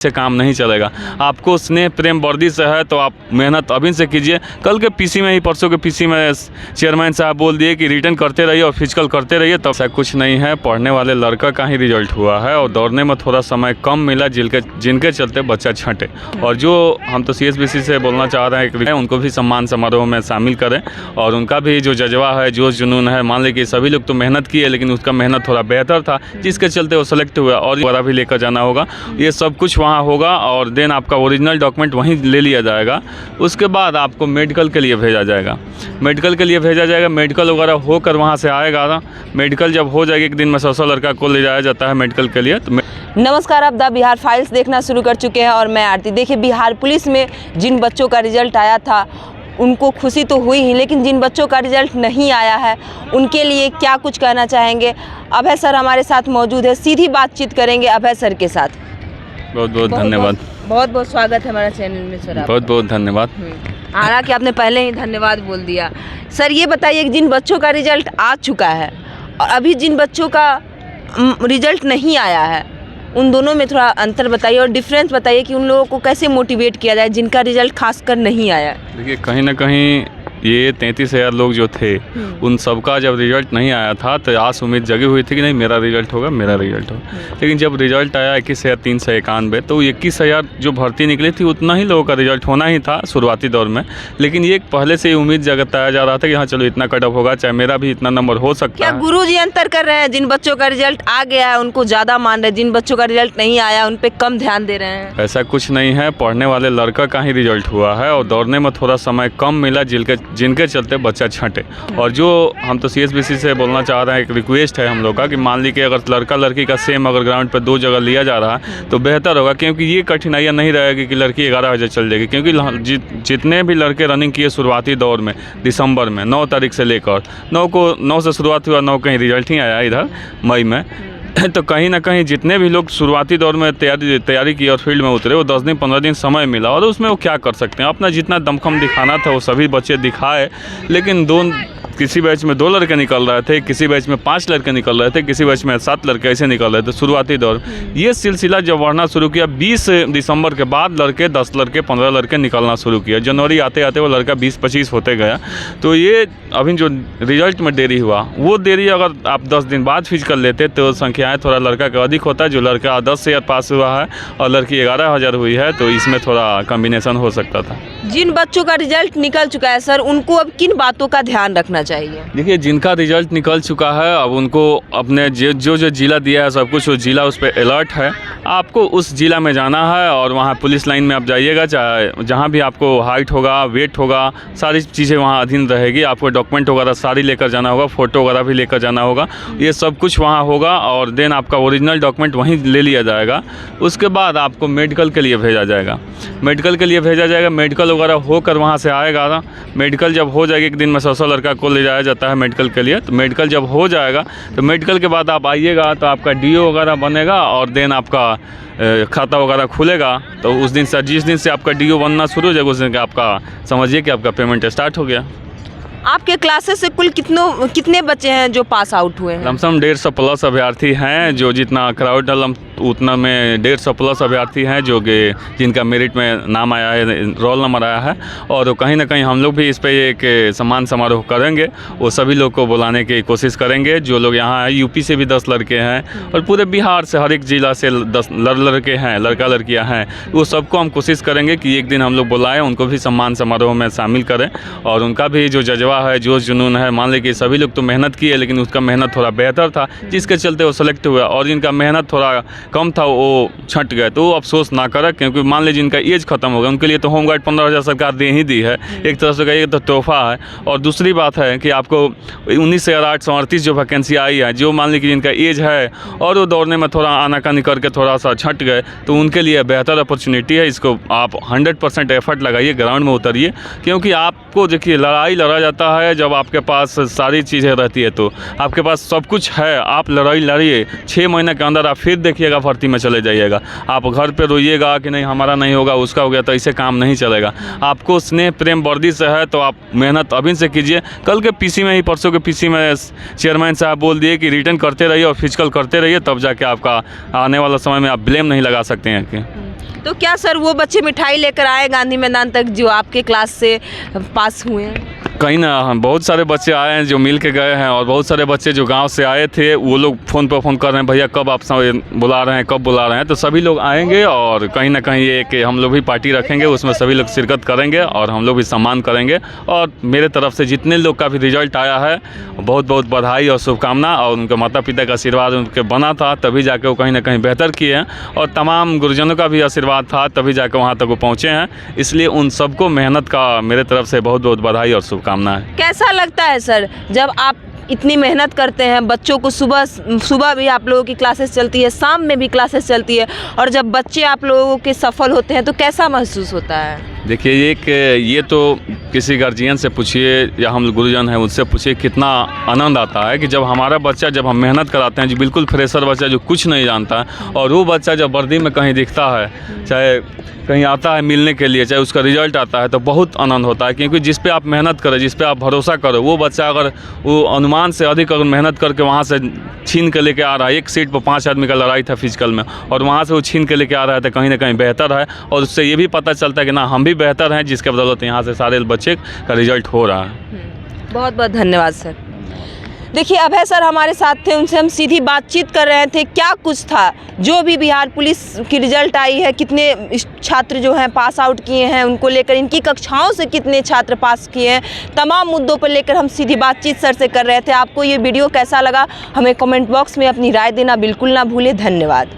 से काम नहीं चलेगा। आपको स्नेह प्रेम वर्दी से है तो आप मेहनत अभी से कीजिए। कल के पीसी में ही, परसों के पीसी में चेयरमैन साहब बोल दिए कि रिटर्न करते रहिए और फिजिकल करते रहिए, तब ऐसा कुछ नहीं है। पढ़ने वाले लड़का का ही रिजल्ट हुआ है और दौड़ने में थोड़ा समय कम मिला जिनके चलते बच्चा छंटे। और जो हम तो CSBC से बोलना चाह रहे हैं कि उनको भी सम्मान समारोह में शामिल करें और उनका भी जो जज्बा है, जोश जुनून है, मान लें कि सभी लोग तो मेहनत किए लेकिन उसका मेहनत थोड़ा बेहतर था जिसके चलते वो सेलेक्ट हुआ और वगैरह भी लेकर जाना होगा। ये सब कुछ वहाँ होगा और देन आपका ओरिजिनल डॉक्यूमेंट वहीं ले लिया जाएगा। उसके बाद आपको मेडिकल के लिए भेजा जाएगा। मेडिकल वगैरह होकर वहाँ से आएगा ना। मेडिकल जब हो जाएगी, एक दिन में 100 लड़का को ले जाया जाता है मेडिकल के लिए। तो नमस्कार, आप द बिहार फाइल्स देखना शुरू कर चुके हैं और मैं आरती। देखिए, बिहार पुलिस में जिन बच्चों का रिजल्ट आया था उनको खुशी तो हुई ही, लेकिन जिन बच्चों का रिजल्ट नहीं आया है उनके लिए क्या कुछ कहना चाहेंगे। अभय सर हमारे साथ मौजूद है, सीधी बातचीत करेंगे अभय सर के साथ। बहुत बहुत धन्यवाद। बहुत बहुत स्वागत है हमारा चैनल में सर। बहुत बहुत धन्यवाद। हालांकि आपने पहले ही धन्यवाद बोल दिया। सर ये बताइए कि जिन बच्चों का रिजल्ट आ चुका है और अभी जिन बच्चों का रिजल्ट नहीं आया है, उन दोनों में थोड़ा अंतर बताइए और डिफरेंस बताइए कि उन लोगों को कैसे मोटिवेट किया जाए जिनका रिजल्ट खासकर नहीं आया। देखिए, कहीं ना कहीं ये 33,000 लोग जो थे उन सबका जब रिजल्ट नहीं आया था तो आस उम्मीद जगी हुई थी कि नहीं मेरा रिजल्ट होगा। लेकिन जब रिजल्ट आया 21,391 तो 21,000 जो भर्ती निकली थी उतना ही लोगों का रिजल्ट होना ही था शुरुआती दौर में। लेकिन ये पहले से ही उम्मीद जताया जा रहा था कि हाँ चलो इतना कट ऑफ होगा, चाहे मेरा भी इतना नंबर हो सकता है। क्या गुरुजी अंतर कर रहे हैं? जिन बच्चों का रिजल्ट आ गया है उनको ज़्यादा मान रहे हैं, जिन बच्चों का रिजल्ट नहीं आया उन पर कम ध्यान दे रहे हैं? ऐसा कुछ नहीं है। पढ़ने वाले लड़का का ही रिजल्ट हुआ है और दौड़ने में थोड़ा समय कम मिला जिनके चलते बच्चा छंटे। और जो हम तो CSBC से बोलना चाह रहे हैं, एक रिक्वेस्ट है हम लोग का कि मान ली कि अगर लड़का लड़की का सेम अगर ग्राउंड पर 2 जगह लिया जा रहा है तो बेहतर होगा, क्योंकि ये कठिनाइयाँ नहीं रहेगी कि लड़की 11 बजे चल जाएगी। क्योंकि जितने भी लड़के रनिंग किए शुरुआती दौर में दिसंबर में 9 तारीख से लेकर 9 से शुरुआत हुआ, 9 कहीं रिजल्ट ही आया इधर मई में तो कहीं ना कहीं जितने भी लोग शुरुआती दौर में तैयारी की और फील्ड में उतरे वो 10 दिन 15 दिन समय मिला और उसमें वो क्या कर सकते हैं, अपना जितना दमखम दिखाना था वो सभी बच्चे दिखाए। लेकिन किसी बैच में 2 लड़के निकल रहे थे, किसी बैच में 5 लड़के निकल रहे थे, किसी बैच में 7 लड़के ऐसे निकल रहे थे शुरुआती दौर। ये सिलसिला जब बढ़ना शुरू किया 20 दिसंबर के बाद लड़के 10 लड़के 15 लड़के निकलना शुरू किया। जनवरी आते आते वो लड़का 20-25 होते गया। तो ये अभी जो रिजल्ट में देरी हुआ वो देरी अगर आप 10 दिन बाद फिजिकल लेते तो संख्याएँ थोड़ा लड़का का अधिक होता है। जो लड़का 10,000 पास हुआ है और लड़की 11,000 हुई है तो इसमें थोड़ा कॉम्बिनेशन हो सकता था। जिन बच्चों का रिजल्ट निकल चुका है सर, उनको अब किन बातों का ध्यान रखना चाहिए? देखिए, जिनका रिजल्ट निकल चुका है अब उनको अपने जो जिला दिया है सब कुछ, वो जिला उस पर अलर्ट है। आपको उस जिला में जाना है और वहाँ पुलिस लाइन में आप जाइएगा, चाहे जहाँ भी आपको हाइट होगा, वेट होगा, सारी चीज़ें वहाँ अधीन रहेगी। आपको डॉक्यूमेंट वगैरह सारी लेकर जाना होगा, फ़ोटो वगैरह भी लेकर जाना होगा। ये सब कुछ वहाँ होगा और देन आपका ओरिजिनल डॉक्यूमेंट वहीं ले लिया जाएगा। उसके बाद आपको मेडिकल के लिए भेजा जाएगा। मेडिकल वगैरह होकर वहाँ से आएगा ना। मेडिकल जब हो जाएगी, एक दिन में 100 लड़का को ले जाया जाता है मेडिकल के लिए। तो मेडिकल जब हो जाएगा तो मेडिकल के बाद आप आइएगा तो आपका DO वगैरह बनेगा और देन आपका खाता वगैरह खुलेगा। तो उस दिन से, जिस दिन से आपका DO बनना शुरू हो जाएगा उस दिन आपका समझिए कि आपका पेमेंट स्टार्ट हो गया। आपके क्लासेस से कुल कितने बच्चे हैं जो पास आउट हुए हैं? लमसम 150 प्लस अभ्यर्थी हैं। जो जितना क्राउड उतना में 150 प्लस अभ्यर्थी हैं जो कि जिनका मेरिट में नाम आया है, रोल नंबर आया है। और कहीं ना कहीं हम लोग भी इस पर एक सम्मान समारोह करेंगे। वो सभी लोग को बुलाने की कोशिश करेंगे। जो लोग यहाँ हैं, यूपी से भी 10 लड़के हैं और पूरे बिहार से हर एक ज़िला से 10 लड़के हैं, लड़का लड़कियाँ हैं। वो सबको हम कोशिश करेंगे कि एक दिन हम लोग बुलाएँ, उनको भी सम्मान समारोह में शामिल करें और उनका भी जो जज्बा है, जोश जुनून है, मान लें कि सभी लोग तो मेहनत किए लेकिन उसका मेहनत थोड़ा बेहतर था जिसके चलते वो सेलेक्ट हुआ और जिनका मेहनत थोड़ा कम था वो छंट गए। तो अफसोस ना करें, क्योंकि मान लीजिए जिनका एज खत्म हो गया उनके लिए तो होमगार्ड 15,000 सरकार दे ही दी है। एक तरफ से कहिए तो तोहफा है। और दूसरी बात है कि आपको 19,838 जो वैकेंसी आई है, जो मान लीजिए जिनका एज है और वो दौड़ने में थोड़ा आनाकानी करके थोड़ा सा छंट गए तो उनके लिए बेहतर अपॉर्चुनिटी है। इसको आप 100% एफर्ट लगाइए, ग्राउंड में उतरिए। क्योंकि आपको देखिए, लड़ाई लड़ा जाता है जब आपके पास सारी चीज़ें रहती है। तो आपके पास सब कुछ है, आप लड़ाई लड़िए। 6 महीने के अंदर आप फिर देखिएगा लीजिएगा, भर्ती में चले जाइएगा। आप घर पे रोइएगा कि नहीं हमारा नहीं होगा, उसका हो गया, तो ऐसे काम नहीं चलेगा। आपको स्नेह प्रेम वर्दी से है तो आप मेहनत अभी से कीजिए। कल के पीसी में ही, परसों के पीसी में चेयरमैन साहब बोल दिए कि रिटर्न करते रहिए और फिजिकल करते रहिए, तब जाके आपका आने वाला समय में आप ब्लेम नहीं लगा सकते हैं कि तो क्या सर वो बच्चे मिठाई लेकर आए गांधी मैदान तक जो आपके क्लास से पास हुए हैं? कहीं ना, हम बहुत सारे बच्चे आए हैं जो मिल के गए हैं, और बहुत सारे बच्चे जो गांव से आए थे वो लोग फ़ोन पर फ़ोन कर रहे हैं, भैया कब आप बुला रहे हैं, कब बुला रहे हैं। तो सभी लोग आएंगे और कहीं ना कहीं ये कि हम लोग भी पार्टी रखेंगे, उसमें सभी लोग शिरकत करेंगे और हम लोग भी सम्मान करेंगे। और मेरे तरफ से जितने लोग का भी रिजल्ट आया है बहुत बहुत बधाई और शुभकामना, और उनके माता पिता का आशीर्वाद उनके बना था तभी जाके वो कहीं ना कहीं बेहतर किए हैं, और तमाम गुरुजनों का भी आशीर्वाद था तभी जाके वहाँ तक वो पहुँचे हैं। इसलिए उन सबको मेहनत का मेरे तरफ से बहुत बहुत बधाई और शुभकामना है। कैसा लगता है सर जब आप इतनी मेहनत करते हैं, बच्चों को सुबह भी आप लोगों की क्लासेस चलती है, शाम में भी क्लासेस चलती है, और जब बच्चे आप लोगों के सफल होते हैं तो कैसा महसूस होता है? देखिए ये तो किसी गार्जियन से पूछिए या हम गुरुजन हैं उनसे पूछिए, कितना आनंद आता है कि जब हमारा बच्चा, जब हम मेहनत कराते हैं, जो बिल्कुल फ्रेशर बच्चा जो कुछ नहीं जानता है, और वो बच्चा जब वर्दी में कहीं दिखता है, चाहे कहीं आता है मिलने के लिए, चाहे उसका रिजल्ट आता है, तो बहुत आनंद होता है। क्योंकि जिस पे आप मेहनत करें, जिस पे आप भरोसा करो, वो बच्चा अगर वो अनुमान से अधिक अगर मेहनत करके वहाँ से छीन के लेके आ रहा है, एक सीट पर 5 आदमी का लड़ाई था फिजिकल में, और वहाँ से वो छीन के लेके आ रहा है, तो कहीं ना कहीं बेहतर है। और उससे ये भी पता चलता है कि ना हम भी बेहतर हैं, जिसके बदौलत यहाँ से सारे बच्चे का रिजल्ट हो रहा है। बहुत बहुत धन्यवाद सर। देखिए अभय सर हमारे साथ थे, उनसे हम सीधी बातचीत कर रहे थे, क्या कुछ था जो भी बिहार पुलिस की रिजल्ट आई है, कितने छात्र जो हैं पास आउट किए हैं, उनको लेकर इनकी कक्षाओं से कितने छात्र पास किए हैं, तमाम मुद्दों पर लेकर हम सीधी बातचीत सर से कर रहे थे। आपको ये वीडियो कैसा लगा हमें कमेंट बॉक्स में अपनी राय देना बिल्कुल ना भूलें। धन्यवाद।